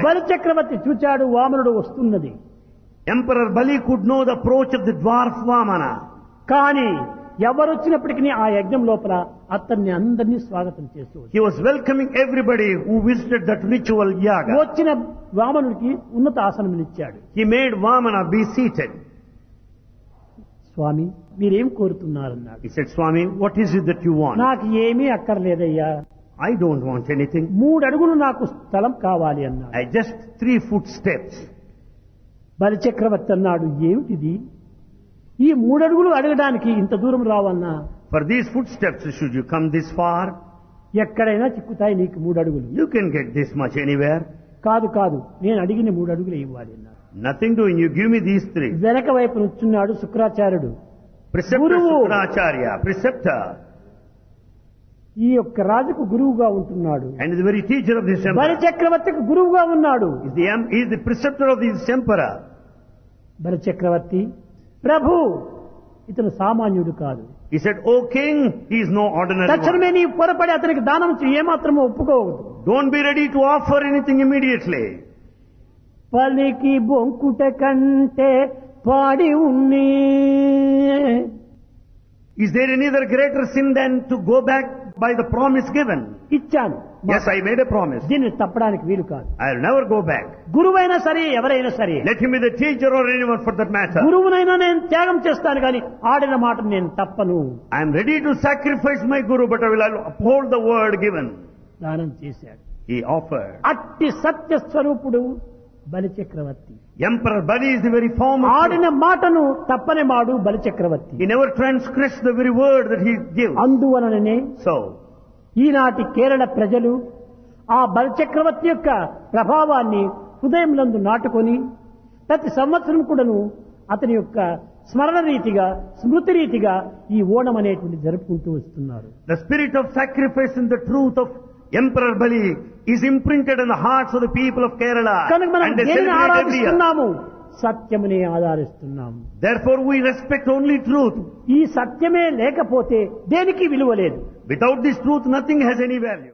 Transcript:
బలి చక్రవర్తి చూచాడు, వామనుడు వస్తున్నది. Emperor Bali could know the approach of the dwarf Vamana. కానీ ఎవరొచ్చినప్పటికీ ఆ యజ్ఞం లోపల అతన్ని అందరినీ స్వాగతం చేస్తూ He was welcoming everybody who visited that ritual yaga. వచ్చిన వామనుడికి ఉన్నత ఆసనం ఇచ్చాడు. He made Vamana be seated. స్వామి మీరేం కోరుతున్నారన్నాడు. He said, Swami, what is it that you want? నాకు ఏమీ అక్కర్లేదయ్యా, I don't want anything. 3 అడుగులు నాకు స్థలం కావాలి అన్నాడు. I just 3 foot steps. బలి చక్రవర్తి అన్నాడు, ఏమిటిది, ఈ 3 అడుగులు అడగడానికి ఇంత దూరం రావన్నా? For these footsteps, should you come this far? ఎక్కడైనా చిక్కుతాయి నీకు 3 అడుగులు. You can get this much anywhere. కాదు కాదు, నేను అడిగిన 3 అడుగులు ఇవ్వాలి అన్నాడు. Nothing doing. You give me these 3. వెనక వైపు నుంచున్నాడు శుక్రాచార్యుడు, Preceptor గురువు. Shukracharya, preceptor, ఈ యొక్క రాజుకు గురువుగా ఉంటున్నాడు. and is the very teacher of this బలి emperor. చక్రవర్తికి గురువుగా ఉన్నాడు. He is the preceptor of this emperor. బలి చక్రవర్తి, ప్రభు ఇతను సామాన్యుడు కాదు. He said, O king, he is no ordinary తక్షణమే one. నీ పొరపడి అతనికి దానం ఏమాత్రమూ ఒప్పుకోవద్దు. Don't be ready to offer anything immediately. పలికి బొంకుట కంటే పాడి ఉన్ని. Is there any other greater sin than to go back by the promise given? ఇచ్చాను, Yes, I made a promise. దీన్ని తప్పడానికి వీలు కాదు. I'll never go back. గురువైనా సరే ఎవరైనా సరే, Let him be the teacher or anyone for that matter. గురువునైనా నేను త్యాగం చేస్తాను కానీ ఆడిన మాట నేను తప్పను. I am ready to sacrifice my guru, but I will uphold the word given. దానం చేశాడు. He offered. అట్టి సత్య స్వరూపుడు బలి చక్రవర్తి. Emperor Bali is the very form of ఆడిన మాటను తప్పని మాడు బలి చక్రవర్తి. He never transgressed the very word that he gives. అందువలననే So, ఈనాటి కేరళ ప్రజలు ఆ బలి చక్రవర్తి యొక్క ప్రభావాన్ని హృదయంలందు నాటుకొని ప్రతి సంవత్సరం కూడాను అతని యొక్క స్మరణ రీతిగా, స్మృతి రీతిగా ఈ ఓణం అనేటువంటి జరుపుకుంటూ వస్తున్నారు. the spirit of sacrifice and the truth of Emperor Bali is imprinted in the hearts of the people of Kerala. కనుక మనం And they దేనిని celebrate every year. ఆరాధిస్తున్నాము? సత్యమునే ఆధారిస్తున్నాము. Therefore, we respect only truth. ఈ సత్యమే లేకపోతే దేనికి విలువ లేదు. Without this truth, nothing has any value.